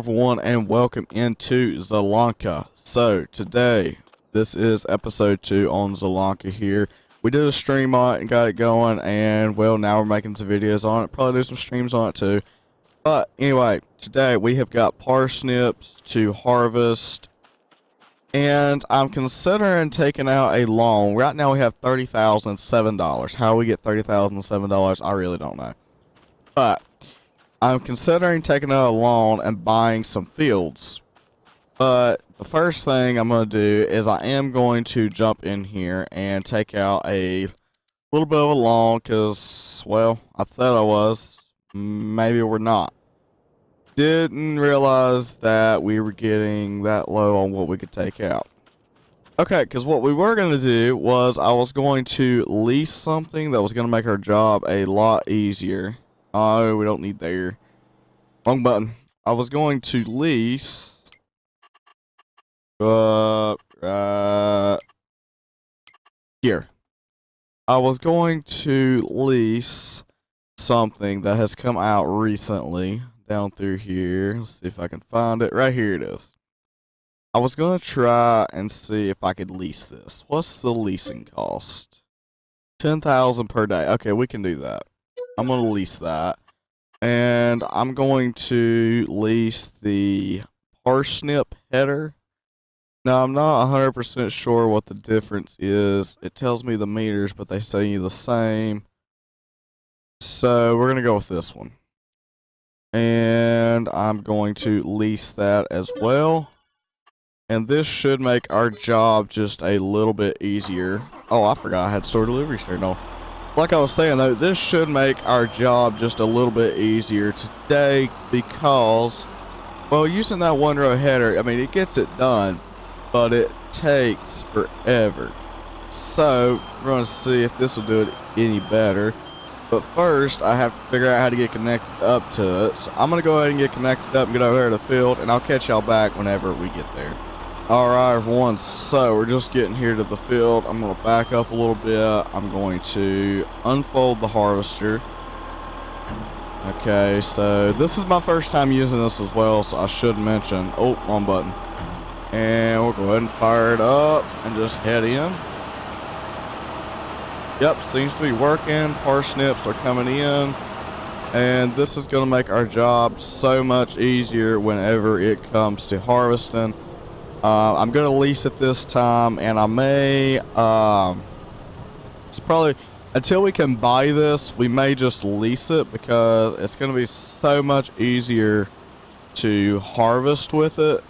everyone, and welcome into Zielonka. So today, this is episode 2 on Zielonka here. We did a stream on it and got it going, and well, now we're making some videos on it. Probably do some streams on it too. But anyway, today we have got parsnips to harvest, and I'm considering taking out a loan. Right now we have $30,007. How we get $30,007, I really don't know. But I'm considering taking out a loan and buying some fields. But the first thing I'm going to do is I am going to jump in here and take out a little bit of a loan because, well, I thought I was. Maybe we're not. Didn't realize that we were getting that low on what we could take out. Okay, because what we were going to do was I was going to lease something that was going to make our job a lot easier. Oh, we don't need there. Wrong button. I was going to lease. Here. I was going to lease something that has come out recently down through here. Let's see if I can find it. Right here it is. I was going to try and see if I could lease this. What's the leasing cost? 10,000 per day. Okay, we can do that. I'm going to lease that. And I'm going to lease the parsnip header. Now, I'm not 100% sure what the difference is. It tells me the meters, but they say the same. So, we're going to go with this one. And I'm going to lease that as well. And this should make our job just a little bit easier. Oh, I forgot I had store deliveries there. No. Like I was saying though, this should make our job just a little bit easier today because, well, using that one row header, I mean, it gets it done, but it takes forever. So, we're going to see if this will do it any better. But first, I have to figure out how to get connected up to it. So, I'm going to go ahead and get connected up and get over there to the field, and I'll catch y'all back whenever we get there. Alright everyone, so we're just getting here to the field. I'm going to back up a little bit. I'm going to unfold the harvester. Okay, so this is my first time using this as well, so I should mention. Oh, wrong button. And we'll go ahead and fire it up and just head in. Yep, seems to be working. Parsnips are coming in. And this is going to make our job so much easier whenever it comes to harvesting. I'm going to lease it this time, and I may, it's probably, until we can buy this, we may just lease it because it's going to be so much easier to harvest with it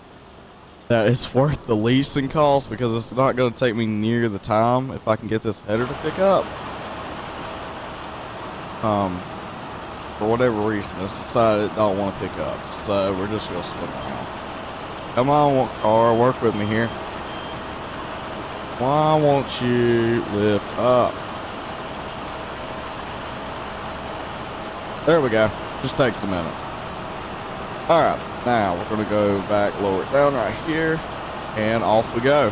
that it's worth the leasing cost because it's not going to take me near the time if I can get this header to pick up. For whatever reason, it's decided it don't want to pick up, so we're just going to spin around. Come on, car, work with me here. Why won't you lift up? There we go. Just takes a minute. Alright, now we're going to go back, lower it down right here, and off we go.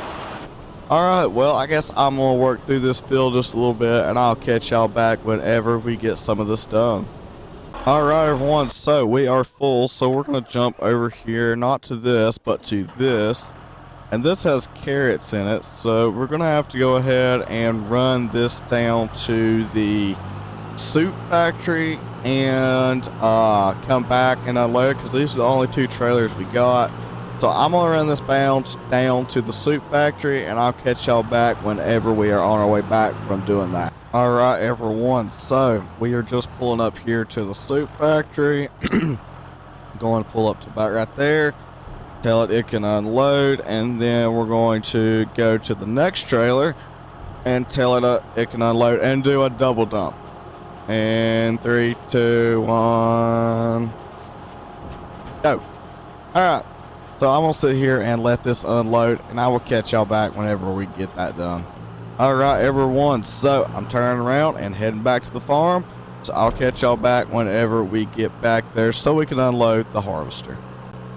Alright, well, I guess I'm going to work through this field just a little bit, and I'll catch y'all back whenever we get some of this done. Alright everyone, so we are full, so we're going to jump over here, not to this, but to this. And this has carrots in it, so we're going to have to go ahead and run this down to the soup factory and come back and unload, because these are the only 2 trailers we got. So I'm going to run this bounce down to the soup factory, and I'll catch y'all back whenever we are on our way back from doing that. Alright everyone, so we are just pulling up here to the soup factory. Going to pull up to about right there, tell it can unload, and then we're going to go to the next trailer and tell it it can unload and do a double dump. And 3, 2, 1, go. Alright, so I'm going to sit here and let this unload, and I will catch y'all back whenever we get that done. Alright everyone, so I'm turning around and heading back to the farm, so I'll catch y'all back whenever we get back there so we can unload the harvester.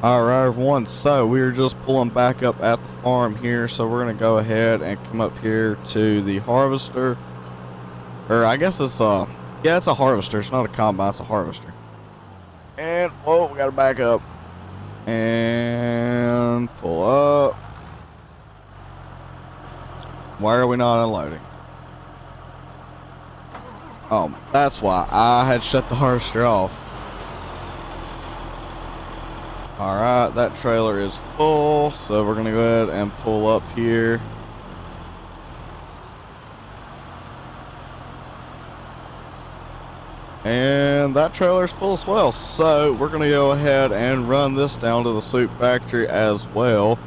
Alright everyone, so we're just pulling back up at the farm here, so we're going to go ahead and come up here to the harvester. Or I guess it's yeah, it's a harvester, it's not a combine, it's a harvester. And, whoa, we got to back up. And pull up. Why are we not unloading? Oh, that's why I had shut the harvester off. Alright, that trailer is full, so we're going to go ahead and pull up here. And that trailer's full as well, so we're going to go ahead and run this down to the soup factory as well,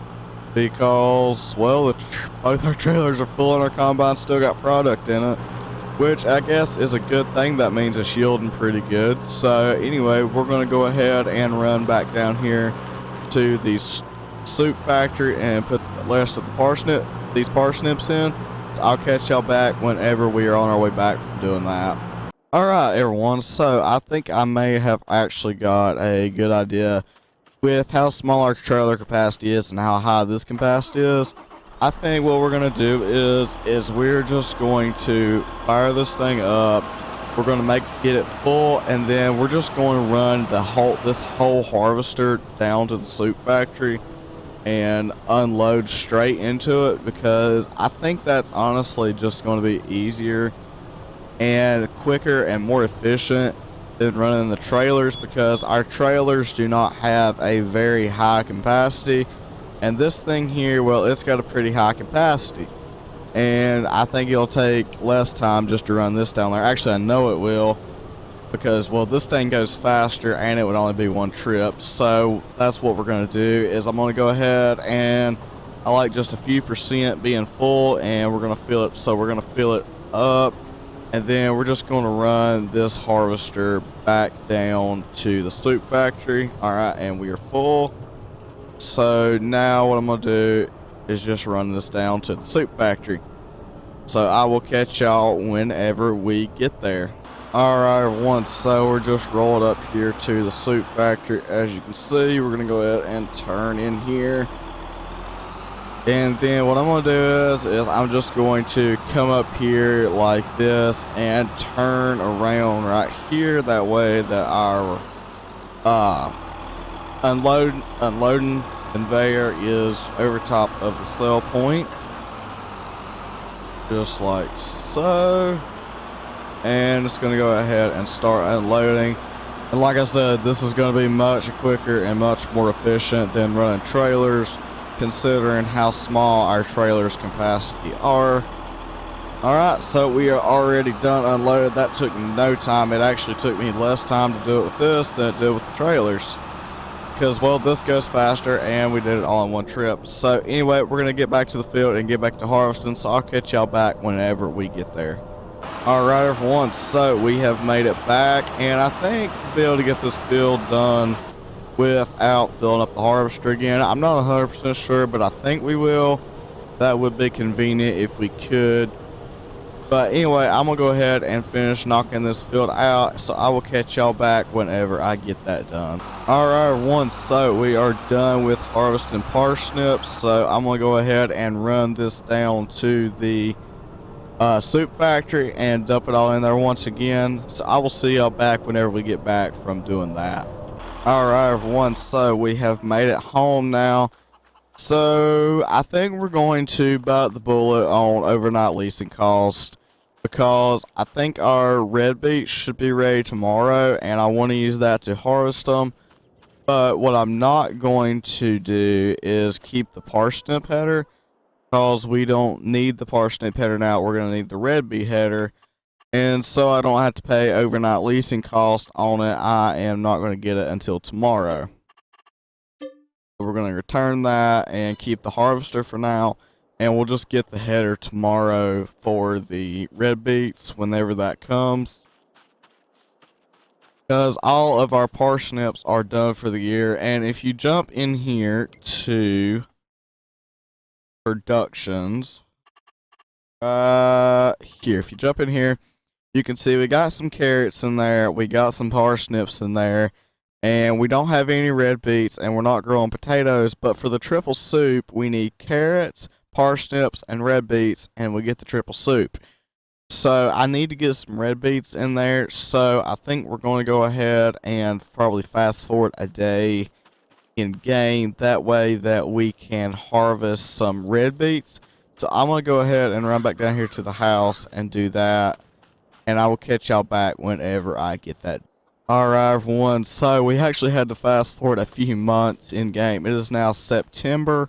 because, well, both our trailers are full and our combine still got product in it, which I guess is a good thing. That means it's yielding pretty good. So anyway, we're going to go ahead and run back down here to the soup factory and put the rest of these parsnips in. So I'll catch y'all back whenever we are on our way back from doing that. Alright everyone, so I think I may have actually got a good idea with how small our trailer capacity is and how high this capacity is. I think what we're going to do is we're just going to fire this thing up. We're going to get it full, and then we're just going to run this whole harvester down to the soup factory and unload straight into it, because I think that's honestly just going to be easier and quicker and more efficient than running the trailers, because our trailers do not have a very high capacity, and this thing here, well, it's got a pretty high capacity, and I think it'll take less time just to run this down there. Actually, I know it will, because, well, this thing goes faster and it would only be one trip. So that's what we're going to do, is I'm going to go ahead and I like just a few percent being full, and we're going to fill it. So we're going to fill it up, and then we're just going to run this harvester back down to the soup factory. All right, and we are full. So now what I'm going to do is just run this down to the soup factory. So I will catch y'all whenever we get there. Alright everyone, so we're just rolled up here to the soup factory. As you can see, we're going to go ahead and turn in here. And then what I'm going to do is I'm just going to come up here like this and turn around right here. That way that our unloading conveyor is over top of the sell point. Just like so. And it's going to go ahead and start unloading. And like I said, this is going to be much quicker and much more efficient than running trailers, considering how small our trailers capacity are. Alright, so we are already done unloaded. That took no time. It actually took me less time to do it with this than it did with the trailers, because, well, this goes faster and we did it all in one trip. So anyway, we're going to get back to the field and get back to harvesting, so I'll catch y'all back whenever we get there. Alright everyone, so we have made it back, and I think we'll be able to get this field done without filling up the harvester again. I'm not 100% sure, but I think we will. That would be convenient if we could. But anyway, I'm going to go ahead and finish knocking this field out, so I will catch y'all back whenever I get that done. Alright everyone, so we are done with harvesting parsnips, so I'm going to go ahead and run this down to the soup factory and dump it all in there once again. So I will see y'all back whenever we get back from doing that. Alright everyone, so we have made it home now. So I think we're going to bite the bullet on overnight leasing cost, because I think our red beets should be ready tomorrow, and I want to use that to harvest them. But what I'm not going to do is keep the parsnip header, because we don't need the parsnip header now. We're going to need the red beet header, and so I don't have to pay overnight leasing cost on it. I am not going to get it until tomorrow. We're going to return that and keep the harvester for now, and we'll just get the header tomorrow for the red beets whenever that comes, because all of our parsnips are done for the year. And if you jump in here to productions, if you jump in here, you can see we got some carrots in there, we got some parsnips in there, and we don't have any red beets, and we're not growing potatoes. But for the triple soup, we need carrots, parsnips, and red beets, and we get the triple soup. So I need to get some red beets in there, so I think we're going to go ahead and probably fast forward a day in game. That way that we can harvest some red beets. So I'm going to go ahead and run back down here to the house and do that. And I will catch y'all back whenever I get that. Alright, everyone. So we actually had to fast forward a few months in game. It is now September.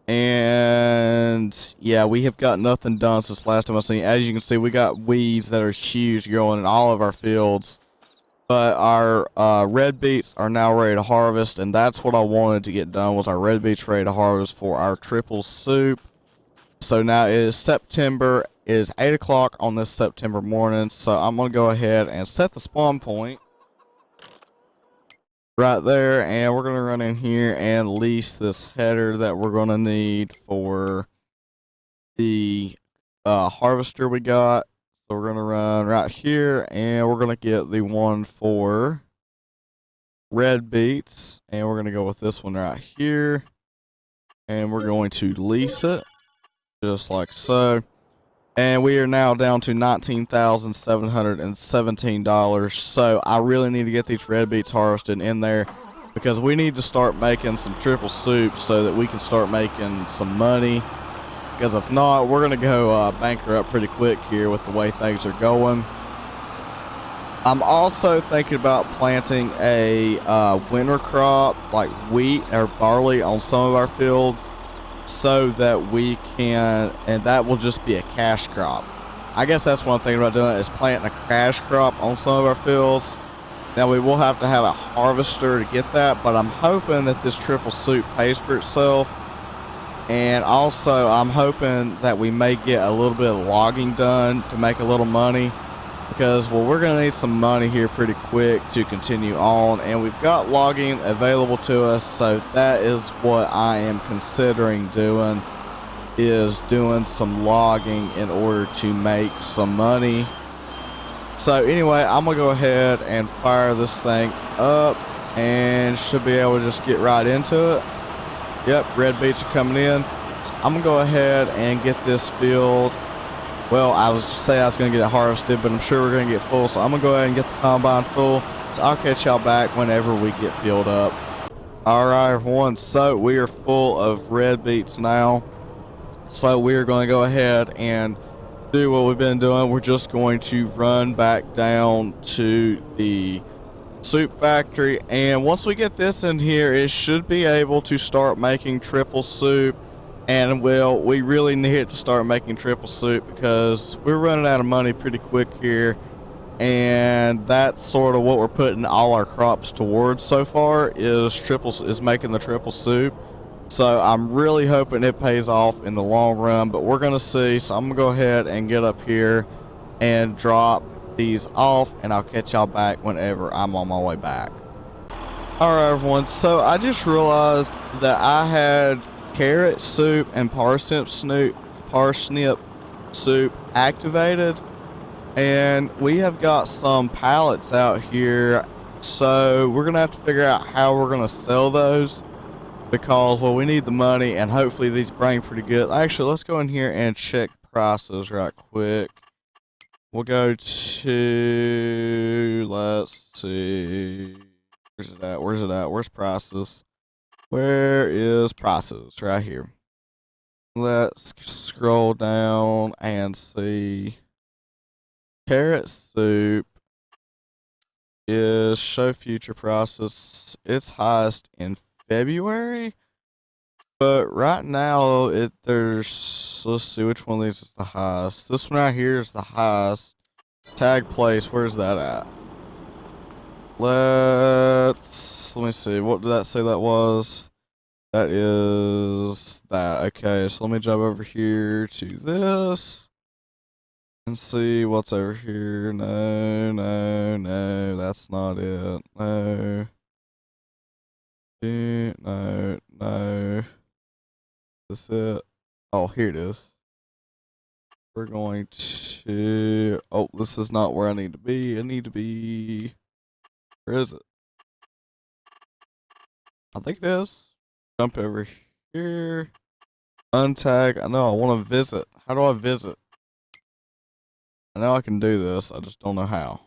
And yeah, we have got nothing done since last time I seen. As you can see, we got weeds that are huge growing in all of our fields. But our red beets are now ready to harvest, and that's what I wanted to get done, was our red beets ready to harvest for our triple soup. So now it is September. It is 8 o'clock on this September morning. So I'm going to go ahead and set the spawn point right there, and we're going to run in here and lease this header that we're going to need for the harvester we got. So we're going to run right here, and we're going to get the one for red beets, and we're going to go with this one right here, and we're going to lease it just like so. And we are now down to $19,717. So I really need to get these red beets harvested in there, because we need to start making some triple soup so that we can start making some money. Because if not, we're going to go bankrupt pretty quick here with the way things are going. I'm also thinking about planting a winter crop like wheat or barley on some of our fields, so that we can, and that will just be a cash crop. I guess that's one thing about doing, is planting a cash crop on some of our fields. Now we will have to have a harvester to get that, but I'm hoping that this triple soup pays for itself. And also I'm hoping that we may get a little bit of logging done to make a little money, because well, we're going to need some money here pretty quick to continue on, and we've got logging available to us. So that is what I am considering doing, is doing some logging in order to make some money. So anyway, I'm going to go ahead and fire this thing up, and should be able to just get right into it. Yep, red beets are coming in. So I'm going to go ahead and get this field. Well, I was going to get it harvested, but I'm sure we're going to get full. So I'm going to go ahead and get the combine full. So I'll catch y'all back whenever we get filled up. Alright, everyone. So we are full of red beets now. So we're going to go ahead and do what we've been doing. We're just going to run back down to the soup factory, and once we get this in here, it should be able to start making triple soup. And well, we really need to start making triple soup because we're running out of money pretty quick here, and that's sort of what we're putting all our crops towards so far, is making the triple soup. So I'm really hoping it pays off in the long run, but we're gonna see. So I'm gonna go ahead and get up here and drop these off, and I'll catch y'all back whenever I'm on my way back. Alright, everyone, so I just realized that I had carrot soup and parsnip soup activated, and we have got some pallets out here, so we're gonna have to figure out how we're gonna sell those, because well, we need the money, and hopefully these bring pretty good. Actually, let's go in here and check prices right quick. We'll go to, let's see, where's it at? Where's prices? Where is prices? Right here. Let's scroll down and see. Carrot soup is show future prices. It's highest in February, but right now let's see which one of these is the highest. This one right here is the highest. Tag place, where's that at? Let me see, what did that say that was? That is that. Okay, so let me jump over here to this and see what's over here. No, that's not it. No. No. Is this it? Oh, here it is. We're going to, oh, this is not where I need to be. I need to be, where is it? I think it is. Jump over here. Untag. I know I want to visit. How do I visit? I know I can do this. I just don't know how.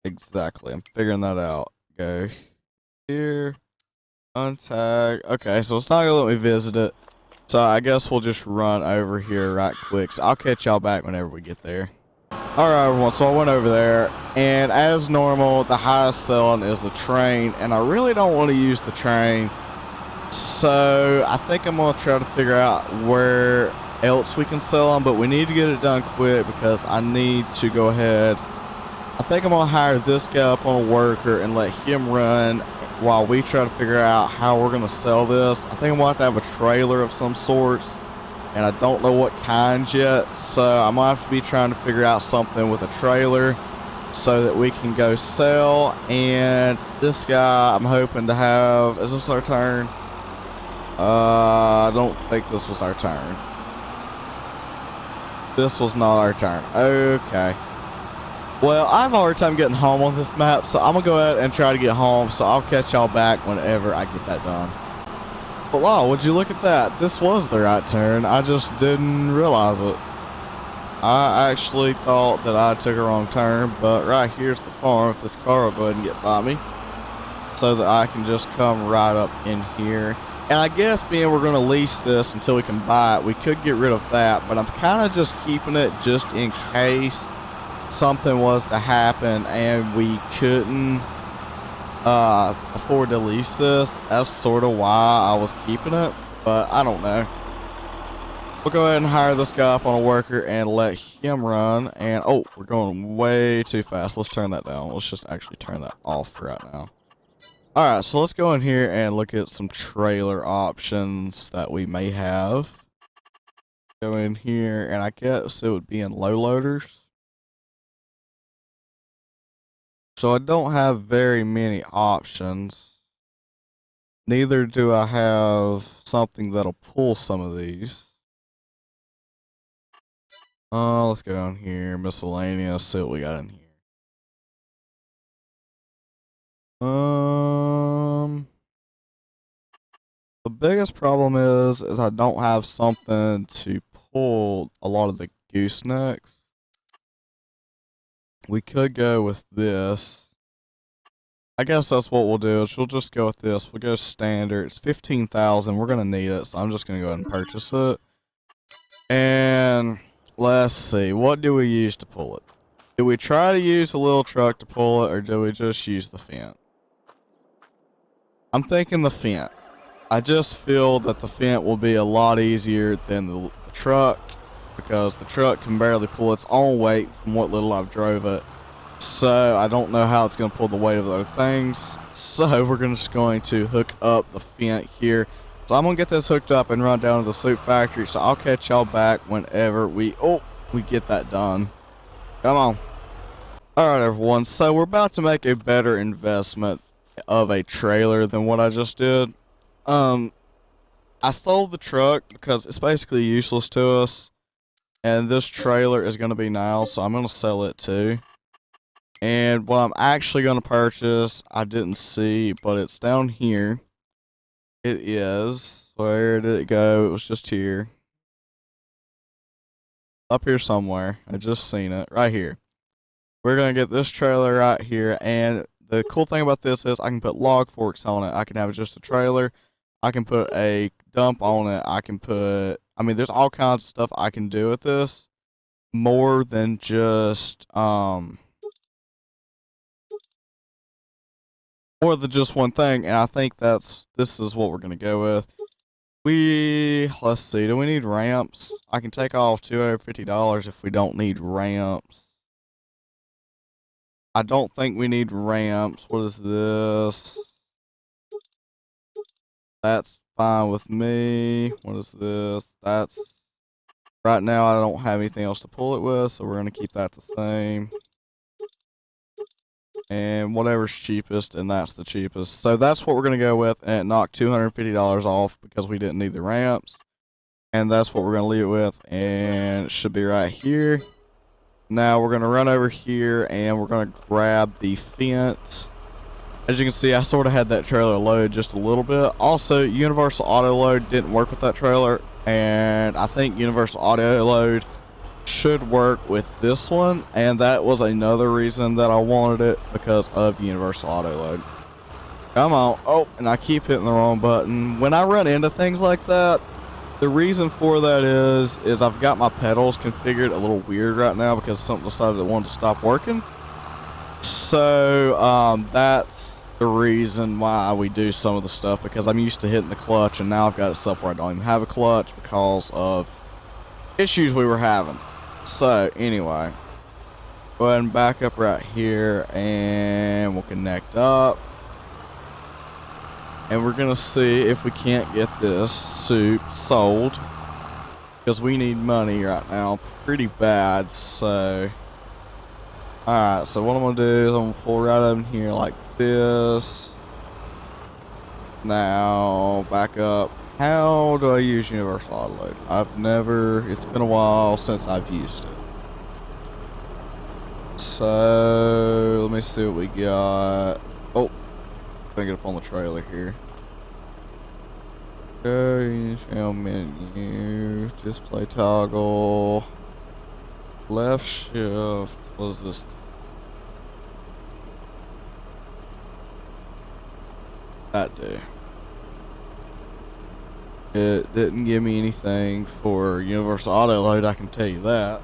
Exactly. I'm figuring that out. Go here. Untag. Okay, so it's not gonna let me visit it. So I guess we'll just run over here right quick. So I'll catch y'all back whenever we get there. Alright everyone, so I went over there, and as normal, the highest selling is the train, and I really don't want to use the train. So I think I'm going to try to figure out where else we can sell them, but we need to get it done quick because I need to go ahead. I think I'm going to hire this guy up on a worker and let him run while we try to figure out how we're going to sell this. I think I'm going to have a trailer of some sorts, and I don't know what kind yet, so I'm going to have to be trying to figure out something with a trailer so that we can go sell. And this guy I'm hoping to have, is this our turn? I don't think this was our turn. This was not our turn. Okay. Well, I have a hard time getting home on this map, so I'm going to go ahead and try to get home, so I'll catch y'all back whenever I get that done. But wow, would you look at that? This was the right turn. I just didn't realize it. I actually thought that I took a wrong turn, but right here's the farm. If this car will go ahead and get by me, so that I can just come right up in here. And I guess being we're going to lease this until we can buy it, we could get rid of that, but I'm kind of just keeping it just in case something was to happen and we couldn't afford to lease this. That's sort of why I was keeping it, but I don't know. We'll go ahead and hire this guy up on a worker and let him run. And oh, we're going way too fast. Let's turn that down. Let's just actually turn that off right now. Alright, so let's go in here and look at some trailer options that we may have. Go in here, and I guess it would be in low loaders. So I don't have very many options. Neither do I have something that'll pull some of these. Let's go down here, miscellaneous, see what we got in here. The biggest problem is I don't have something to pull a lot of the goosenecks. We could go with this. I guess that's what we'll do, is we'll just go with this. We'll go standard. It's 15,000. We're going to need it, so I'm just going to go ahead and purchase it. And let's see. What do we use to pull it? Do we try to use a little truck to pull it, or do we just use the Fent? I'm thinking the Fent. I just feel that the Fent will be a lot easier than the truck, because the truck can barely pull its own weight from what little I've drove it. So I don't know how it's going to pull the weight of other things. So we're just going to hook up the Fent here. So I'm going to get this hooked up and run down to the soup factory. So I'll catch y'all back whenever we get that done. Come on. Alright everyone, so we're about to make a better investment of a trailer than what I just did. I sold the truck because it's basically useless to us, and this trailer is going to be now, so I'm going to sell it too. And what I'm actually going to purchase, I didn't see, but it's down here. It is. Where did it go? It was just here. Up here somewhere. I just seen it. Right here. We're going to get this trailer right here, and the cool thing about this is I can put log forks on it. I can have just a trailer. I can put a dump on it. I can put, I mean, there's all kinds of stuff I can do with this. More than just, more than just one thing. And I think this is what we're going to go with. Let's see, do we need ramps? I can take off $250 if we don't need ramps. I don't think we need ramps. What is this? That's fine with me. What is this? That's... Right now, I don't have anything else to pull it with, so we're going to keep that the same. And whatever's cheapest, and that's the cheapest. So that's what we're going to go with, and it knocked $250 off because we didn't need the ramps. And that's what we're going to leave it with, and it should be right here. Now we're going to run over here, and we're going to grab the Fent. As you can see, I sort of had that trailer loaded just a little bit. Also, Universal Auto Load didn't work with that trailer, and I think Universal Auto Load should work with this one, and that was another reason that I wanted it, because of Universal Auto Load. Come on. Oh, and I keep hitting the wrong button. When I run into things like that, the reason for that is I've got my pedals configured a little weird right now because something decided it wanted to stop working. So that's the reason why we do some of the stuff, because I'm used to hitting the clutch, and now I've got it set up where I don't even have a clutch because of issues we were having. So anyway, go ahead and back up right here, and we'll connect up. And we're gonna see if we can't get this soup sold, because we need money right now pretty bad. So alright, so what I'm gonna do is I'm gonna pull right up in here like this. Now back up. How do I use universal auto load? I've never, it's been a while since I've used it. So let me see what we got. Oh, gonna get up on the trailer here. Okay, channel menu, display toggle, left shift. What is this? That do. It didn't give me anything for universal auto load, I can tell you that.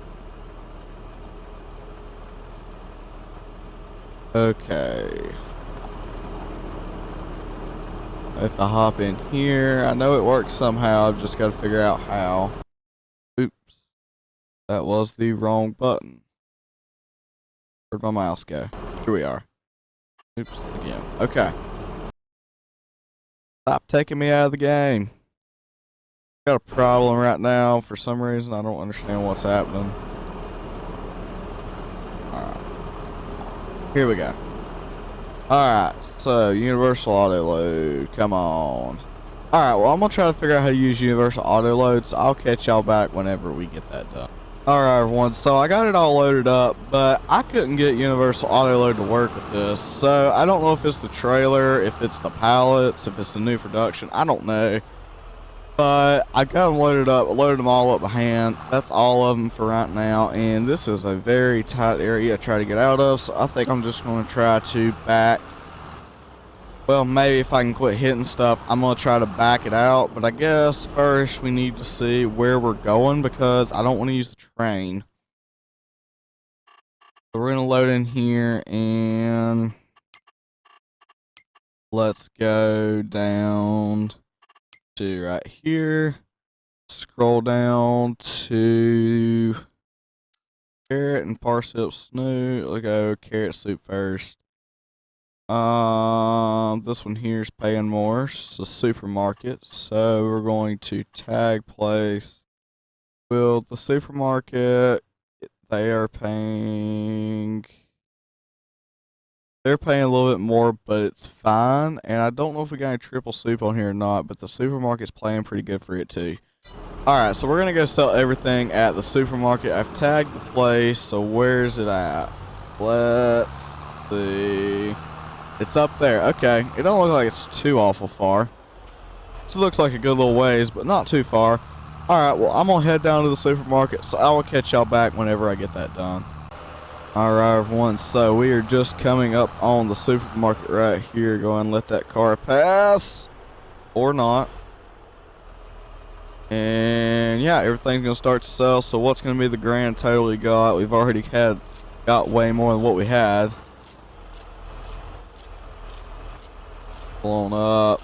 Okay. If I hop in here, I know it works somehow, I've just got to figure out how. Oops. That was the wrong button. Where'd my mouse go? Here we are. Oops, again. Okay. Stop taking me out of the game. Got a problem right now for some reason. I don't understand what's happening. Alright. Here we go. Alright, so universal auto load. Come on. Alright, well, I'm going to try to figure out how to use universal auto load, so I'll catch y'all back whenever we get that done. Alright, everyone, so I got it all loaded up, but I couldn't get universal auto load to work with this. So I don't know if it's the trailer, if it's the pallets, if it's the new production. I don't know. But I got them loaded up, loaded them all up by hand. That's all of them for right now. And this is a very tight area to try to get out of. So I think I'm just going to try to back. Well, maybe if I can quit hitting stuff, I'm going to try to back it out. But I guess first we need to see where we're going, because I don't want to use the train. So we're going to load in here, and let's go down to right here, scroll down to carrot and parsnip snoot. We'll go carrot soup first. This one here is paying more. It's a supermarket, so we're going to tag place. Will the supermarket, they are paying. They're paying a little bit more, but it's fine. And I don't know if we got any triple soup on here or not, but the supermarket's playing pretty good for it too. Alright, so we're going to go sell everything at the supermarket. I've tagged the place, so where's it at? Let's see. It's up there. Okay, it don't look like it's too awful far. It looks like a good little ways, but not too far. Alright, well, I'm going to head down to the supermarket, so I will catch y'all back whenever I get that done. Alright, everyone, so we are just coming up on the supermarket right here. Go ahead and let that car pass. Or not. And yeah, everything's going to start to sell. So what's going to be the grand total we got? We've already got way more than what we had. Blown up.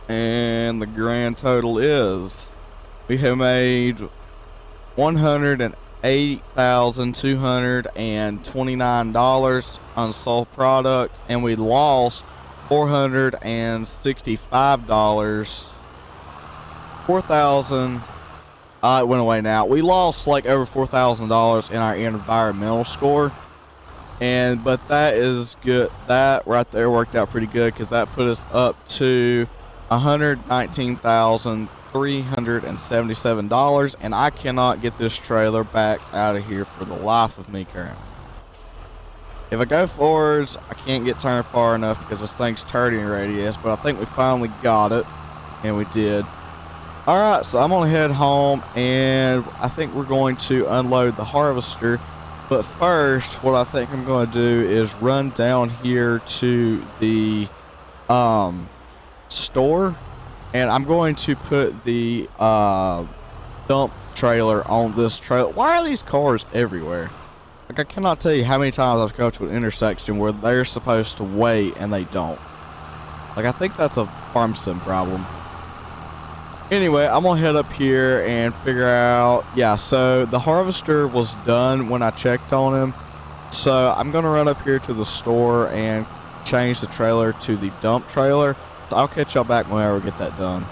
And the grand total is, we have made $108,229 on sold products, and we lost $465. 4,000. It went away now. We lost like over $4,000 in our environmental score, but that is good. That right there worked out pretty good, because that put us up to $119,377, and I cannot get this trailer backed out of here for the life of me currently. If I go forwards, I can't get turned far enough because this thing's turning radius, but I think we finally got it, and we did. Alright, so I'm going to head home, and I think we're going to unload the harvester But first, what I think I'm going to do is run down here to the store, and I'm going to put the dump trailer on this trailer. Why are these cars everywhere? Like, I cannot tell you how many times I've come to an intersection where they're supposed to wait and they don't. Like, I think that's a farm sim problem. Anyway, I'm gonna head up here and figure out. Yeah, so the harvester was done when I checked on him. So I'm gonna run up here to the store and change the trailer to the dump trailer. So I'll catch y'all back whenever we get that done.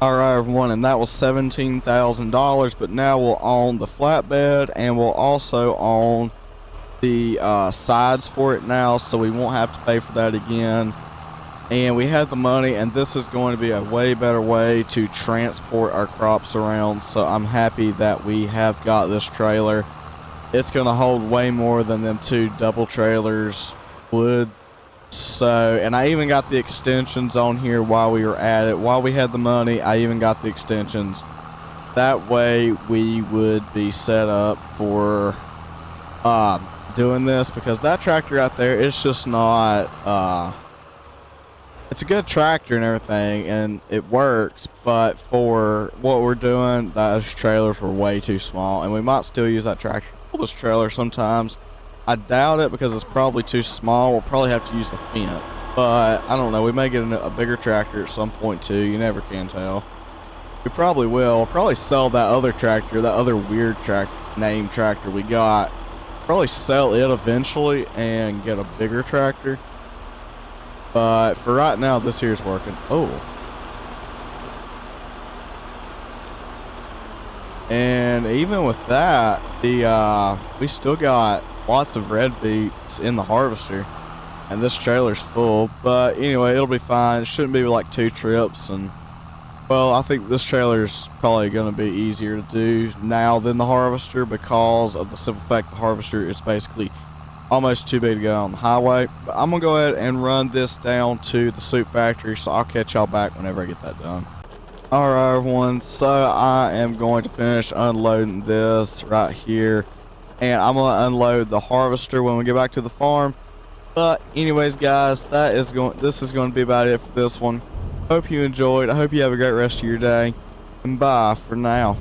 Alright everyone, and that was $17,000, but now we'll own the flatbed and we'll also own the sides for it now, so we won't have to pay for that again. And we have the money, and this is going to be a way better way to transport our crops around, so I'm happy that we have got this trailer. It's going to hold way more than them 2 double trailers would. So, and I even got the extensions on here while we were at it. While we had the money, I even got the extensions. That way we would be set up for doing this, because that tractor out there, it's just not it's a good tractor and everything, and it works, but for what we're doing, those trailers were way too small, and we might still use that tractor to pull this trailer sometimes. I doubt it, because it's probably too small. We'll probably have to use the Fendt, but I don't know. We may get a bigger tractor at some point too. You never can tell. We probably will. We'll probably sell that other tractor, that other weird name tractor we got. Probably sell it eventually and get a bigger tractor. But for right now, this here's working. Oh. And even with that, we still got lots of red beets in the harvester. And this trailer's full. But anyway, it'll be fine. It shouldn't be like 2 trips. And, well, I think this trailer's probably going to be easier to do now than the harvester, because of the simple fact the harvester is basically almost too big to go on the highway. But I'm gonna go ahead and run this down to the soup factory, so I'll catch y'all back whenever I get that done. Alright everyone, so I am going to finish unloading this right here, and I'm gonna unload the harvester when we get back to the farm. But anyways guys, this is going to be about it for this one. Hope you enjoyed. I hope you have a great rest of your day, and bye for now.